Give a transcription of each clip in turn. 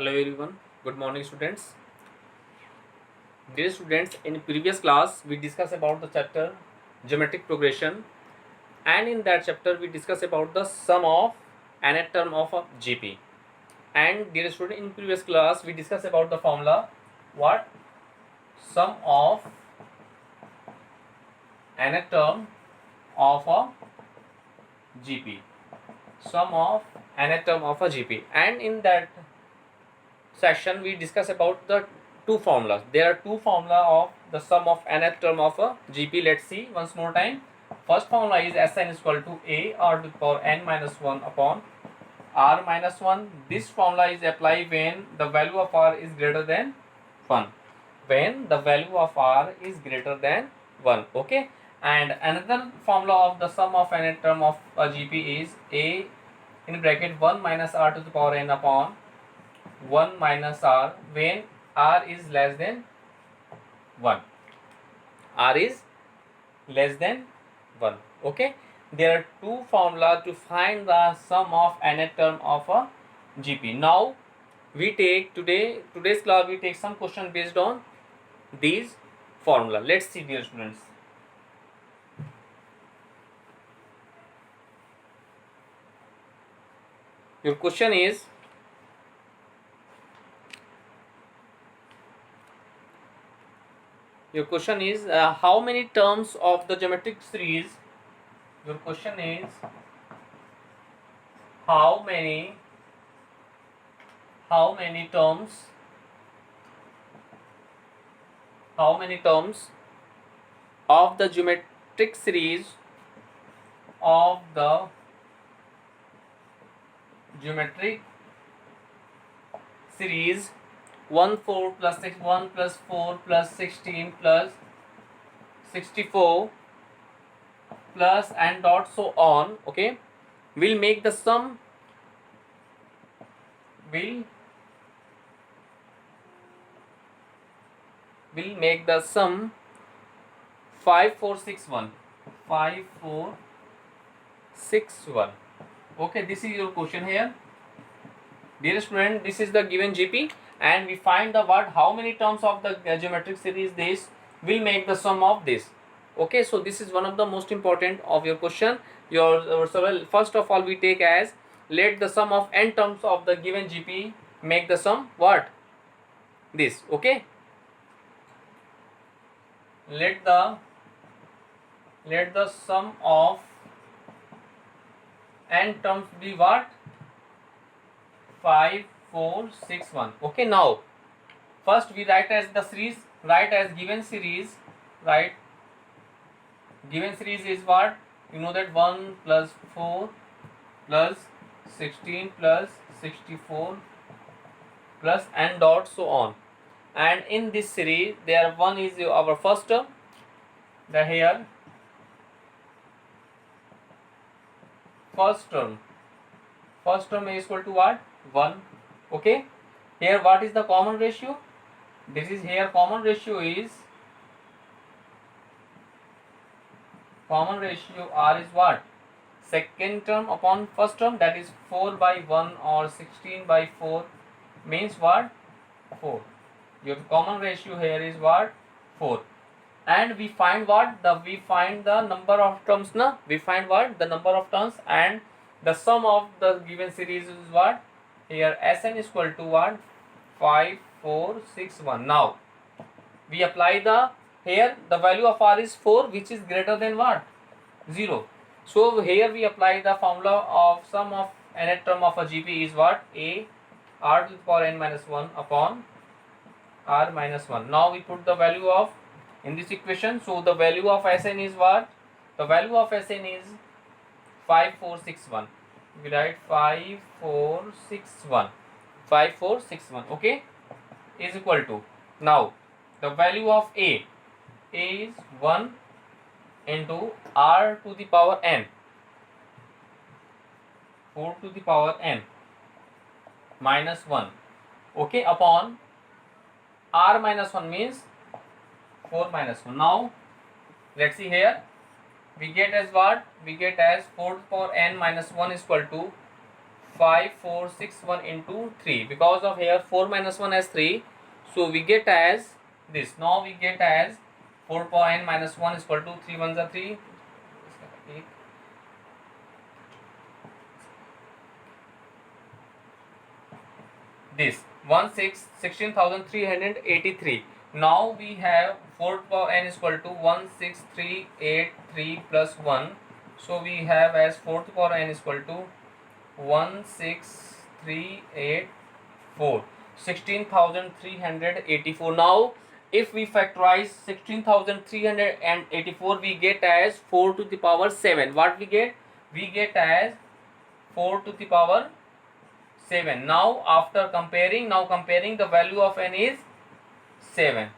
Hello everyone, good morning students. Dear students, in previous class we discussed about the chapter geometric progression, and in that chapter we discussed about the sum of nth term of a GP. And dear student, in previous class we discussed about the formula what sum of nth term of a GP, sum of nth term of a GP, and in that section we discuss about the two formulas. There are two formula of the sum of nth term of a GP. Let's see once more time. First formula is Sn is equal to a r to the power n minus 1 upon r minus 1. This formula is applied when the value of r is greater than 1. When the value of r is greater than 1. Okay. And another formula of the sum of nth term of a GP is a in bracket 1 minus r to the power n upon 1 minus r when r is less than 1. R is less than 1. Okay. There are two formula to find the sum of nth term of a GP. Now we take today's class we take some question based on these formula. Let's see, dear students. Your question is how many terms of the geometric series? Your question is how many terms of the geometric series 1 4 plus 6 1 plus 4 plus 16 plus 64 plus and dot so on, okay, will make the sum 5461. Okay, this is your question here. Dear student, this is the given GP and we find the what how many terms of the geometric series this will make the sum of this. Okay, so this is one of the most important of your question. First of all we take as let the sum of n terms of the given GP make the sum what this. Okay, let the sum of n terms be what 5 4 6 1. Okay, now first we write as the series, write as given series, right? Given series is what you know that 1 plus 4 plus 16 plus 64 plus and dot so on. And in this series there one is our first term, the here first term is equal to what 1. Okay, here what is the common ratio? This is here common ratio R is what second term upon first term, that is 4 by 1 or 16 by 4 means what 4. Your common ratio here is what 4. And we find what we find the number of terms we find what the number of terms, and the sum of the given series is what here Sn is equal to what 5 4 6 1. Now we apply the here the value of r is 4 which is greater than what 0. So here we apply the formula of sum of nth term of a GP is what a r to the power n minus 1 upon r minus 1. Now we put the value of in this equation. So the value of Sn is what the value of Sn is 5461. We write 5461. Okay, is equal to, now the value of a is 1 into r to the power n 4 to the power n minus 1. Okay, upon r minus 1 means 4 minus 1. Now let's see here we get as what we get as 4 to the power n minus 1 is equal to 5461 into 3. Because of here 4 minus 1 as 3, so we get as this. Now we get as 4 power n minus 1 is equal to 3 1s are 3. This 16,383. Now we have 4 power n is equal to 16383 plus 1. So we have as 4th power n is equal to 16384. 16,384. Now if we factorize 16,384, we get as 4 to the power 7. What we get? We get as 4 to the power 7. Now after comparing, the value of n is 7.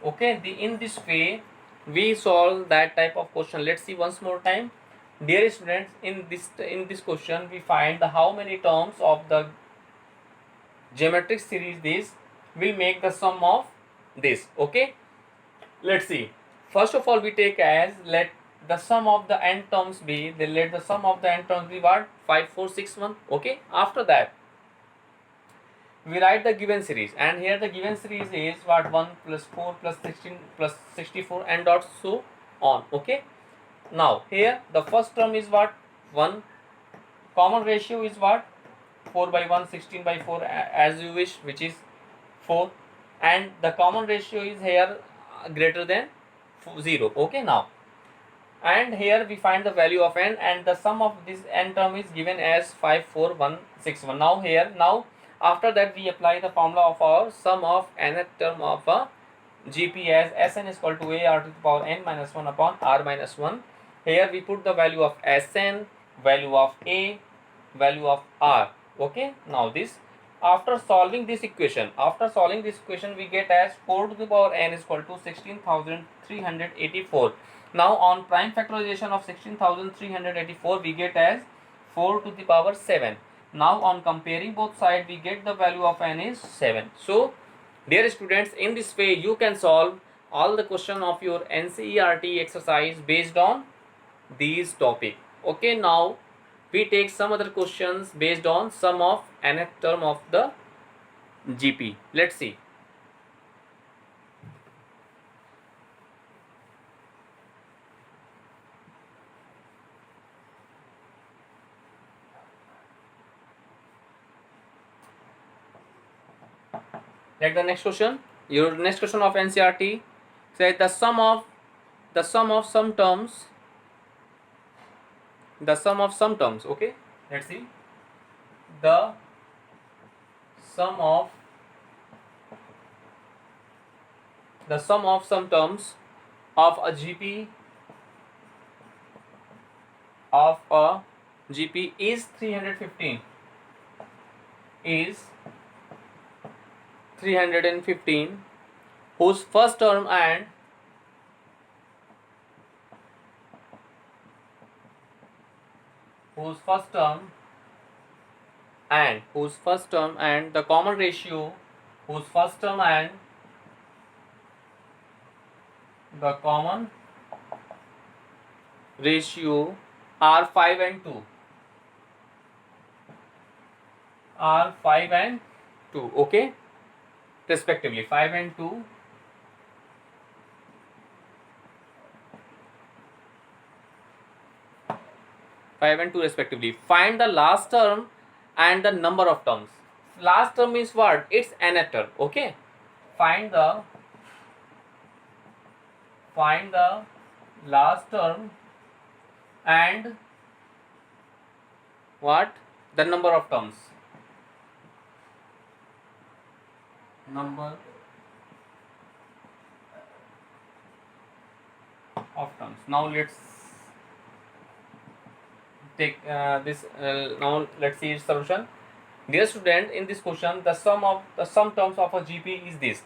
Okay, in this way we solve that type of question. Let's see once more time. Dear students, in this question we find the how many terms of the geometric series this will make the sum of this. Okay, let's see. First of all, we take as let the sum of the n terms be, let the sum of the n terms be what? 5461. Okay, after that we write the given series, and here the given series is what? 1 plus 4 plus 16 plus 64 and dot so on. Okay, now here the first term is what? 1. Common ratio is what? 4 by 1, 16 by 4 as you wish, which is 4, and the common ratio is here greater than 0. Okay, now and here we find the value of n, and the sum of this n term is given as 54161. Now here, now after that we apply the formula of our sum of nth term of a GP as Sn is equal to a r to the power n minus 1 upon r minus 1. Here we put the value of Sn, value of a, value of r. Okay, now this after solving this equation, we get as 4 to the power n is equal to 16,384. Now on prime factorization of 16,384, we get as 4 to the power 7. Now on comparing both sides, we get the value of n is 7. So dear students, in this way you can solve all the question of your NCERT exercise based on these topic. Okay, now we take some other questions based on sum of nth term of the GP. Let's see. Like the next question, your next question of NCERT says the sum of some terms. Okay, let's see. The sum of some terms of a GP is 315. Whose first term and the common ratio are 5 and 2. Okay, respectively 5 and 2. Respectively. Find the last term and the number of terms. Last term is what? It's nth term. Okay, find the last term and what? The number of terms. Now let's take this. Now let's see its solution. Dear student, in this question, the sum terms of a GP is this.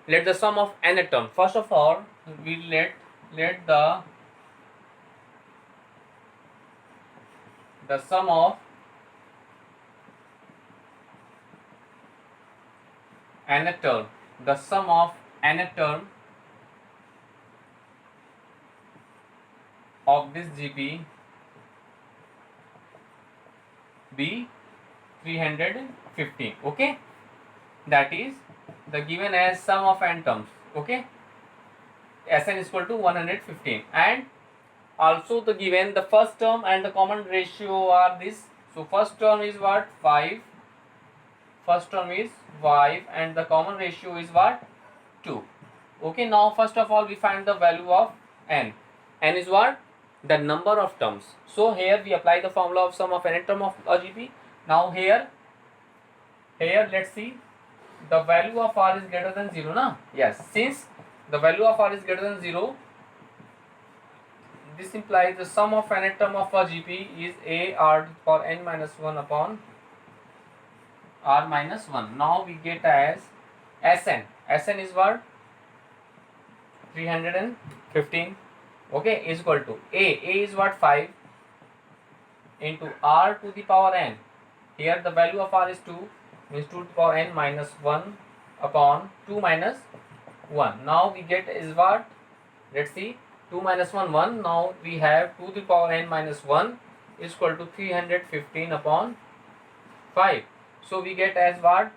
Let the sum of nth term. First of all, we let the sum of nth term. The sum of nth term of this GP be 315. Okay, that is the given as sum of n terms. Okay, Sn is equal to 115, and also the given the first term and the common ratio are this. So first term is what? 5. First term is 5 and the common ratio is what? 2. Okay, now first of all we find the value of n. N is what? The number of terms. So here we apply the formula of sum of n term of a GP. Now here let's see, the value of r is greater than 0, na? Yes, since the value of r is greater than 0, this implies the sum of n term of a GP is a r to the power n minus 1 upon r minus 1. Now we get as Sn. Sn is what? 315. Okay, is equal to a is what? 5 into r to the power n. Here the value of r is 2, means 2 to the power n minus 1 upon 2 minus 1. Now we get is what? Let's see, 2 minus 1 1. Now we have 2 to the power n minus 1 is equal to 315 upon 5. So we get as what?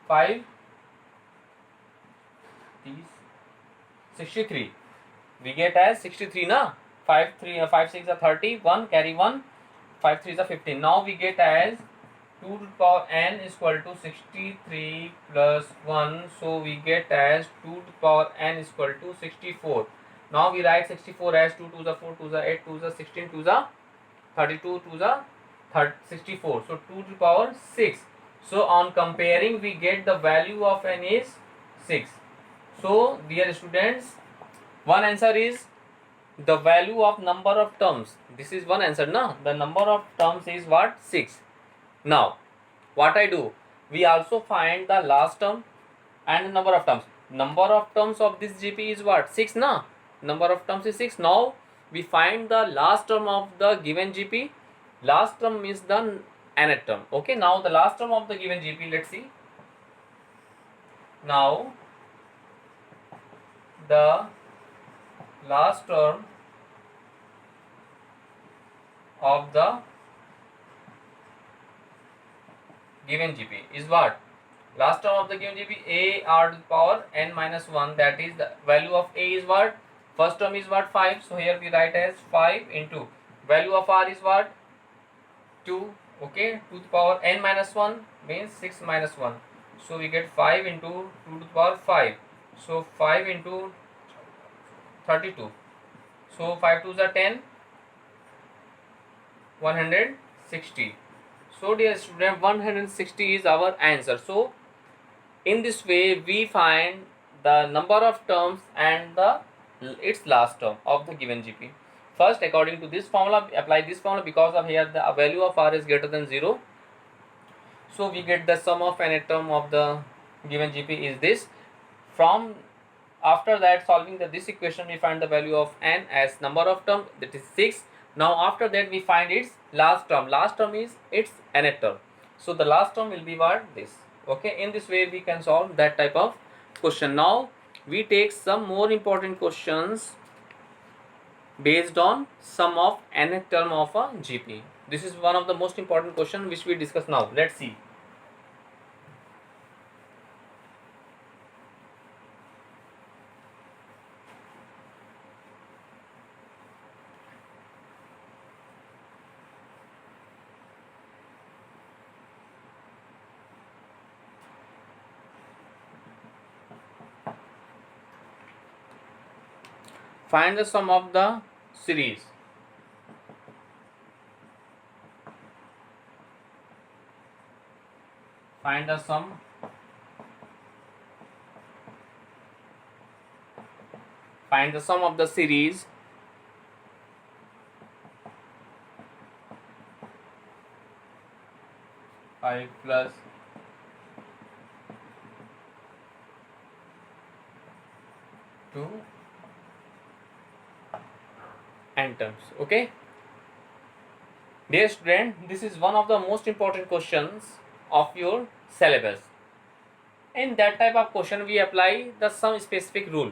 5 is 63. We get as 63, na? 5 6 are 30, 1 carry 1, 5 3 are 15. Now we get as 2 to the power n is equal to 63 plus 1. So we get as 2 to the power n is equal to 64. Now we write 64 as 2 to the 4 to the 8 to the 16 to the 32 to the 64. So 2 to the power 6. So on comparing we get the value of n is 6. So dear students, one answer is the value of number of terms. This is one answer, na? The number of terms is what? 6. Now what I do, we also find the last term and the number of terms. Number of terms of this GP is what? 6, na? Number of terms is 6. Now we find the last term of the given GP. Last term means the nth term. Okay, now the last term of the given GP, let's see. Now the last term of the given GP is what? Last term of the given GP, a r to the power n minus 1, that is the value of a is what? First term is what? 5. So here we write as 5 into value of r is what? 2. Okay, 2 to the power n minus 1 means 6 minus 1. So we get 5 into 2 to the power 5. So 5 into 32. So 5 2s are 10, 160. So dear student, 160 is our answer. So in this way we find the number of terms and its last term of the given GP. First, according to this formula, apply this formula, because of here the value of r is greater than 0. So we get the sum of n term of the given GP is this. From after that, solving this equation, we find the value of n as number of term, that is 6. Now after that we find its last term. Last term is its nth term. So the last term will be what? This. Okay, in this way we can solve that type of question. Now we take some more important questions based on sum of nth term of a GP. This is one of the most important question which we discuss now. Let's see. Find the sum of the series. Find the sum of the series five plus two n terms. Okay, dear student, this is one of the most important questions of your syllabus. In that type of question we apply the sum specific rule.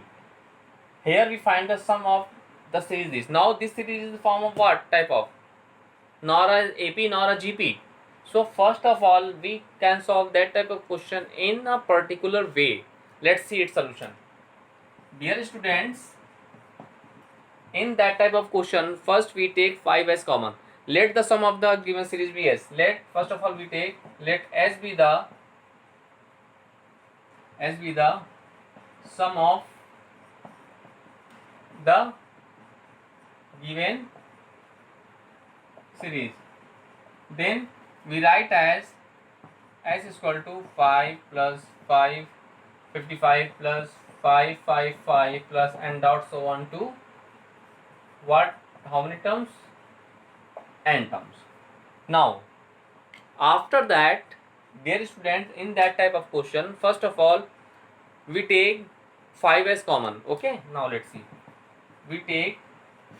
Here we find the sum of the series. Now this series is the form of what type of? Nor a AP nor a GP. So first of all, we can solve that type of question in a particular way. Let's see its solution. Dear students, in that type of question, first we take 5 as common. Let the sum of the given series be s. Let first of all we take, let s be the sum of the given series. Then we write as s is equal to 5 plus 5, 55 plus 5, 5, 5 plus and dot so on to what, how many terms? N terms. Now after that, dear students, in that type of question, first of all we take 5 as common. Okay, now let's see. We take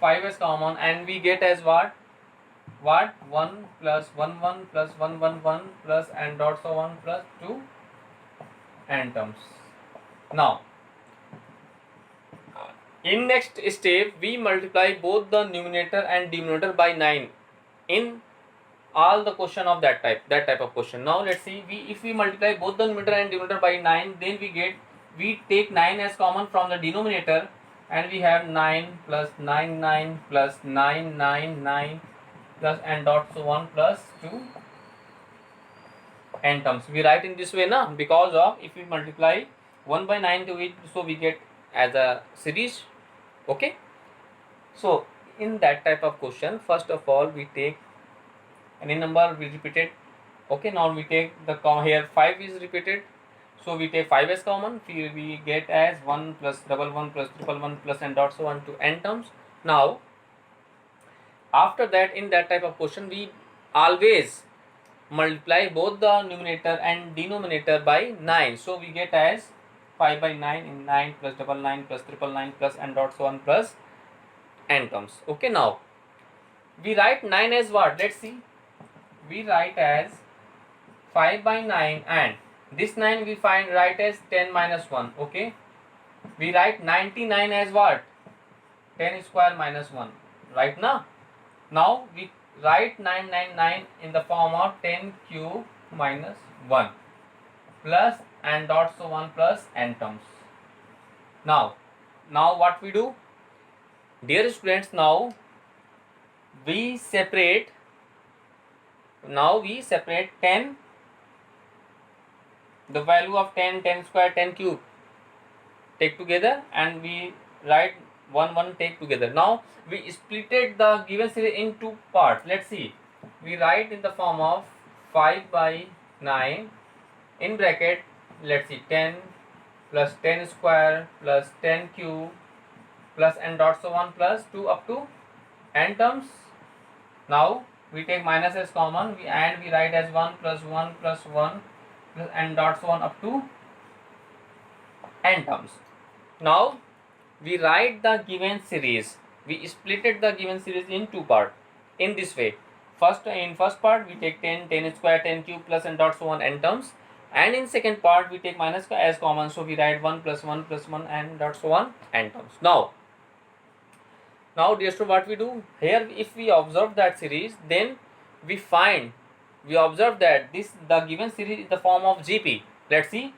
5 as common and we get as what 1 plus 1 1 plus 1 1 1 plus and dot so on plus 2 n terms. Now in next step we multiply both the numerator and denominator by 9 in all the question of that type of question. Now let's see, if we multiply both the numerator and denominator by 9, then we take 9 as common from the denominator and we have 9 plus 9 9 plus 9 9 9 plus and dot so on plus 2 n terms. We write in this way na, because of if we multiply 1 by 9 to it, so we get as a series. Okay, so in that type of question, first of all we take any number, we repeat it. Okay, now we take the here 5 is repeated, so we take 5 as common. We get as 1 plus double 1 plus triple 1 plus and dot so on to n terms. Now after that, in that type of question, we always multiply both the numerator and denominator by 9, so we get as 5 by 9 in 9 plus double 9 plus triple 9 plus and dot so on plus n terms. Okay, now we write 9 as what? Let's see. We write as 5 by 9 and this 9 we write as 10 minus 1. Okay, we write 99 as what? 10 square minus 1, right now. Now we write 999 in the form of 10 cube minus 1 plus and dot so on plus n terms. Now what we do, dear students, now we separate 10, the value of 10, 10 square, 10 cube take together and we write 1 1 take together. Now we splitted the given series in two parts. Let's see, we write in the form of 5 by 9 in bracket, let's see, 10 plus 10 square plus 10 cube plus and dot so on plus 2 up to n terms. Now we take minus as common, we write as 1 plus 1 plus 1 plus and dot so on up to n terms. Now we write the given series, we splitted the given series in two parts in this way. In first part we take 10, 10 square, 10 cube plus and dot so on n terms, and in second part we take minus as common, so we write 1 plus 1 plus 1 and dot so on n terms. Now dear student, what we do here, if we observe that series, then we observe that the given series is the form of GP. Let's see,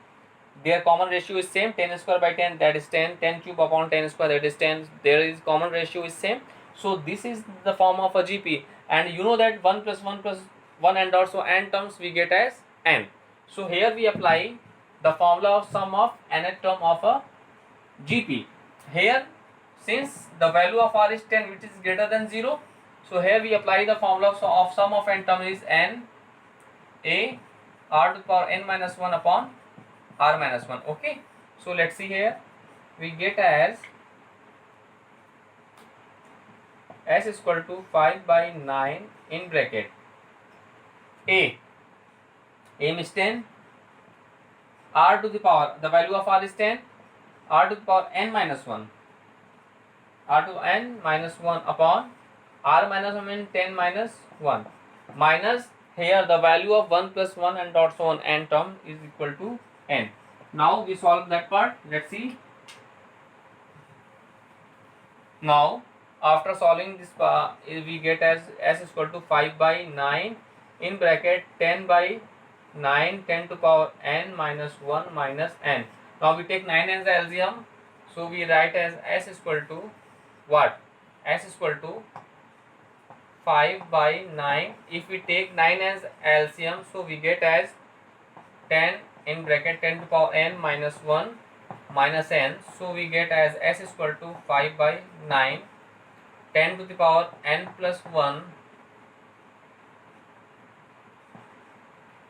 their common ratio is same, 10 square by 10, that is 10, 10 cube upon 10 square, that is 10. There is common ratio is same, so this is the form of a GP, and you know that 1 plus 1 plus 1 and dot so n terms we get as n. So here we apply the formula of sum of nth term of a GP. Here, since the value of r is 10, which is greater than 0, so here we apply the formula of sum of n term is n a r to the power n minus 1 upon r minus 1. Okay, so let's see here, we get as s is equal to 5 by 9 in bracket a is 10, r to the power, the value of r is 10, r to the power n minus 1, r to n minus 1 upon r minus 1 means 10 minus 1, minus here the value of 1 plus 1 and dot so on n term is equal to n. Now we solve that part. Let's see. Now after solving this we get as s is equal to 5 by 9 in bracket 10 by 9 10 to power n minus 1 minus n. Now we take 9 as the LCM, so we write as s is equal to what? S is equal to 5 by 9. If we take 9 as LCM, so we get as 10 in bracket 10 to power n minus 1 minus n. So we get as s is equal to 5 by 9 10 to the power n plus 1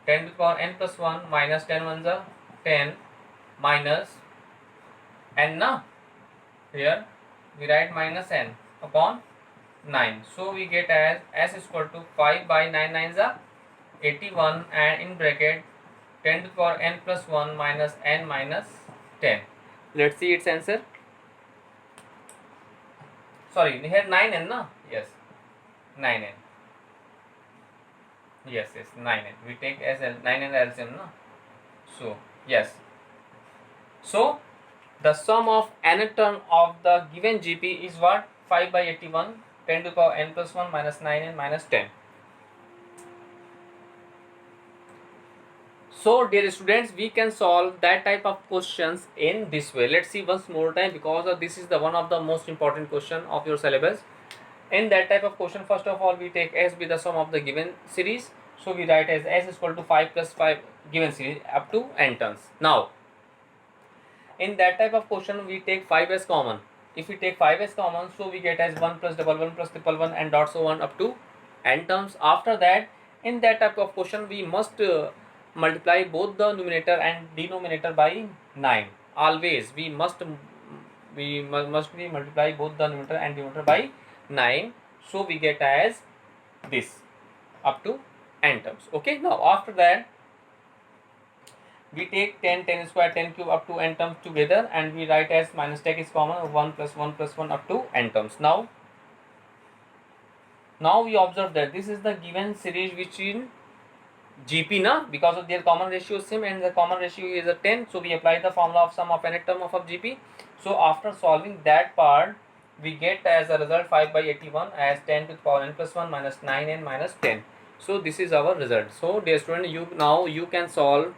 10 to the power n plus 1 minus 10 ones are 10 minus n na. Here we write minus n upon 9. So we get as s is equal to 5 by 9 nines are 81 and in bracket 10 to the power n plus 1 minus n minus 10. Let's see its answer. Sorry, here 9n na? Yes, 9n. Yes, 9n. We take as 9n LCM na? So, yes. So, the sum of nth term of the given GP is what? 5 by 81, 10 to the power n plus 1 minus 9n minus 10. So, dear students, we can solve that type of questions in this way. Let's see once more time, because this is the one of the most important question of your syllabus. In that type of question, first of all, we take S be the sum of the given series. So we write as S is equal to 5 plus 5 given series up to n terms. Now, in that type of question, we take 5 as common. If we take 5 as common, so we get as 1 plus double 1 plus triple 1 and dot so on up to n terms. After that, in that type of question, we must multiply both the numerator and denominator by 9. Always we must multiply both the numerator and denominator by 9. So we get as this up to n terms. Okay, now after that we take 10 10 square 10 cube up to n terms together and we write as minus tag is common 1 plus 1 plus 1 up to n terms. Now we observe that this is the given series which in GP na, because of their common ratio is same and the common ratio is a 10. So we apply the formula of sum of nth term of GP. So after solving that part, we get as a result 5 by 81 as 10 to the power n plus 1 minus 9n minus 10. So this is our result. So dear student, you can solve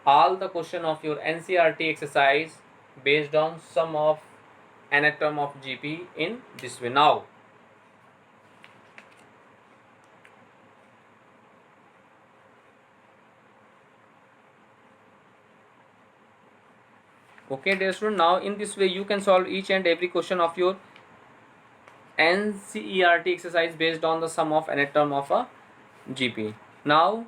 all the question of your NCERT exercise based on sum of nth term of GP in this way. Now okay dear student, now in this way you can solve each and every question of your NCERT exercise based on the sum of nth term of a GP. Now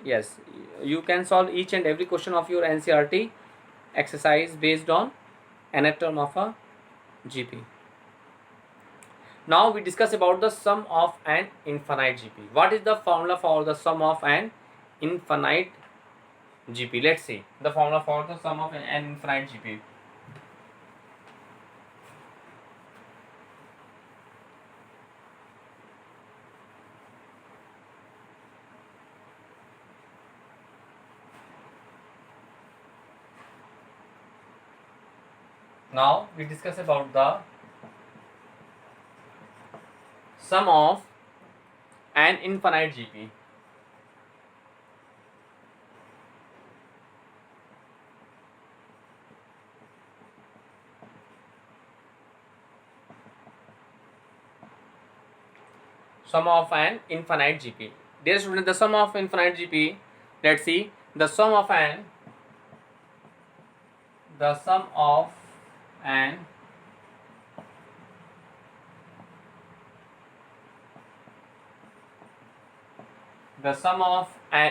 yes, you can solve each and every question of your NCERT exercise based on nth term of a GP. Now we discuss about the sum of an infinite GP. What is the formula for the sum of an infinite GP? Let's see the formula for the sum of an infinite GP. Now we discuss about the sum of an infinite GP. Sum of an infinite GP. Dear student, the sum of infinite GP, let's see the sum of an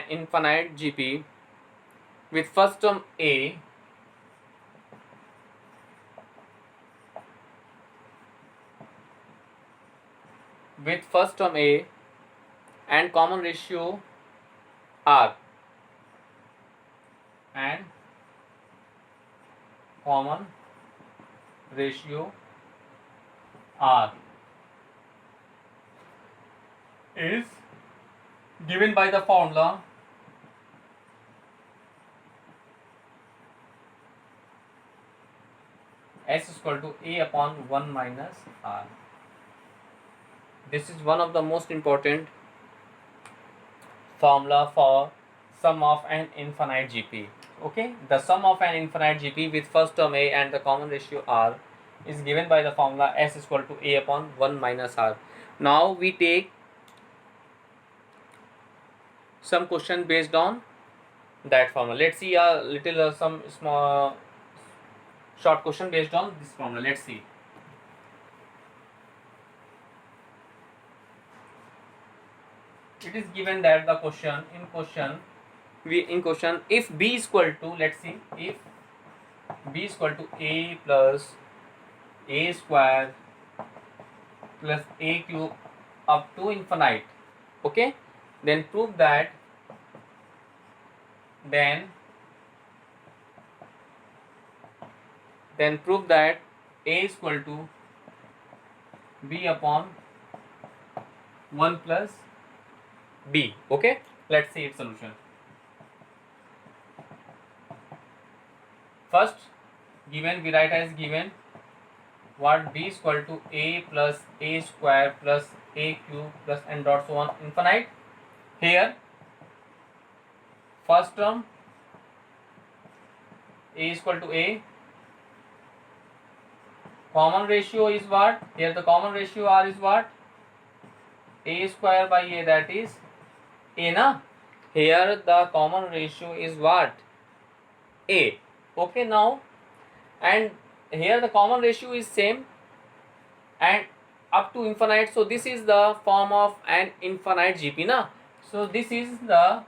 infinite GP with first term A and common ratio R and common ratio R is given by the formula S is equal to A upon 1 minus R. This is one of the most important formula for sum of an infinite GP. Okay, the sum of an infinite GP with first term A and the common ratio R is given by the formula S is equal to A upon 1 minus R. Now we take some question based on that formula. Let's see a little some small short question based on this formula. Let's see. It is given that the question if B is equal to, let's see, if B is equal to A plus A square plus A cube up to infinite, okay, then prove that prove that A is equal to B upon 1 plus B. Okay, let's see its solution. First, given we write as given what B is equal to A plus A square plus A cube plus n dot so on infinite. Here first term A is equal to A, common ratio is what? Here the common ratio R is what? A square by A, that is A na. Here the common ratio is what? A. Okay, now, and here the common ratio is same and up to infinite, so this is the form of an infinite GP na. So this is the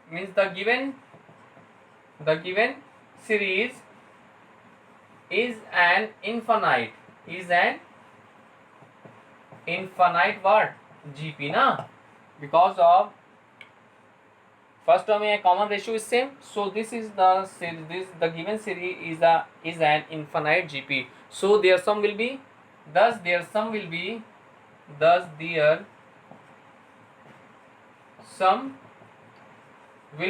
means the given series is an infinite what? GP na, because of first term a common ratio is same, so this is the given series is an infinite GP. So their sum will be their sum will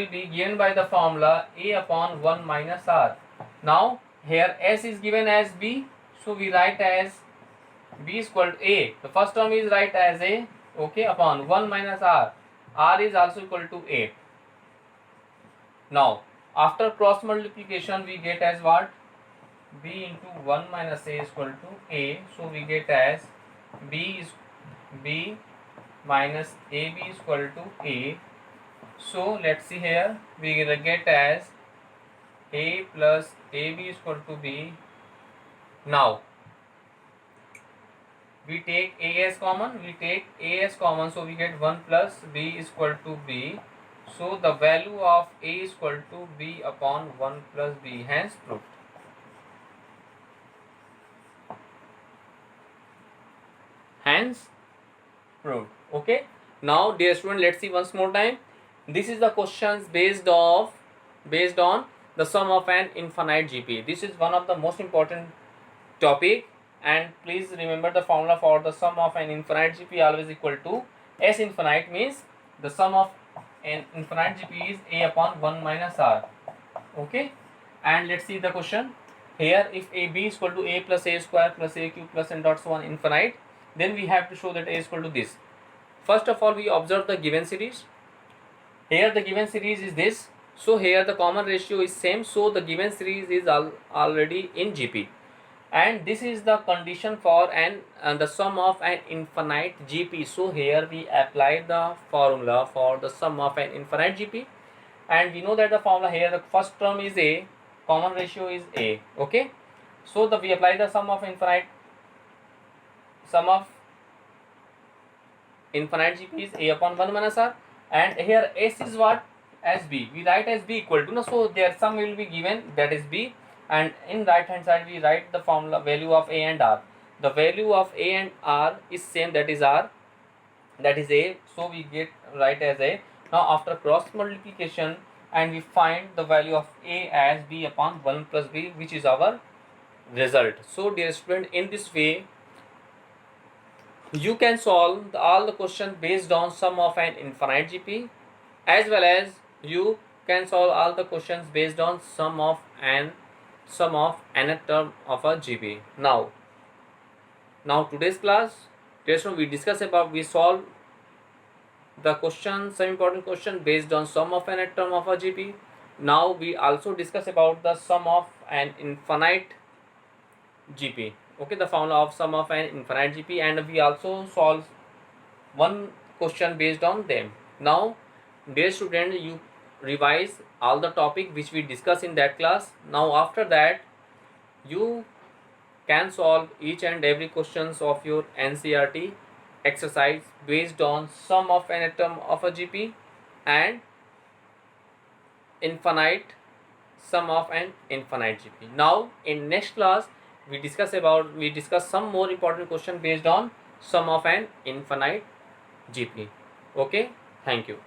be given by the formula A upon 1 minus R. Now here S is given as B, so we write as B is equal to A. The first term is write as A, okay, upon 1 minus R. R is also equal to A. Now after cross multiplication we get as what? B into 1 minus A is equal to A, so we get as B minus AB is equal to A. So let's see, here we get as A plus AB is equal to B. Now we take A as common, so we get 1 plus B is equal to B. So the value of A is equal to B upon 1 plus B, hence proved. Okay, now dear student, let's see once more time. This is the questions based on the sum of an infinite GP. This is one of the most important topic, and please remember the formula for the sum of an infinite GP always equal to S infinite, means the sum of an infinite GP is A upon 1 minus R. Okay, and let's see the question. Here if AB is equal to A plus A square plus A cube plus n dot so on infinite, then we have to show that A is equal to this. First of all, we observe the given series. Here the given series is this, so here the common ratio is same, so the given series is already in GP, and this is the condition for the sum of an infinite GP. So here we apply the formula for the sum of an infinite GP, and we know that the formula here, the first term is A, common ratio is A. Okay, so we apply the sum of infinite GP is A upon 1 minus R, and here S is what? As B. We write as B equal to, no, so their sum will be given, that is B, and in right hand side we write the formula value of A and R. The value of A and R is same, that is R, that is A, so we get write as A. Now after cross multiplication, and we find the value of A as B upon 1 plus B, which is our result. So dear student, in this way you can solve all the questions based on sum of an infinite GP, as well as you can solve all the questions based on sum of nth term of a GP. Now today's class we solve the question, some important question based on sum of an atom of a GP. Now we also discuss about the sum of an infinite GP. Okay, the formula of sum of an infinite GP, and we also solve one question based on them. Now, dear student, you revise all the topic which we discuss in that class. Now after that, you can solve each and every questions of your NCERT exercise based on sum of an atom of a GP and infinite sum of an infinite GP. Now in next class we discuss some more important question based on sum of an infinite GP. Okay, thank you.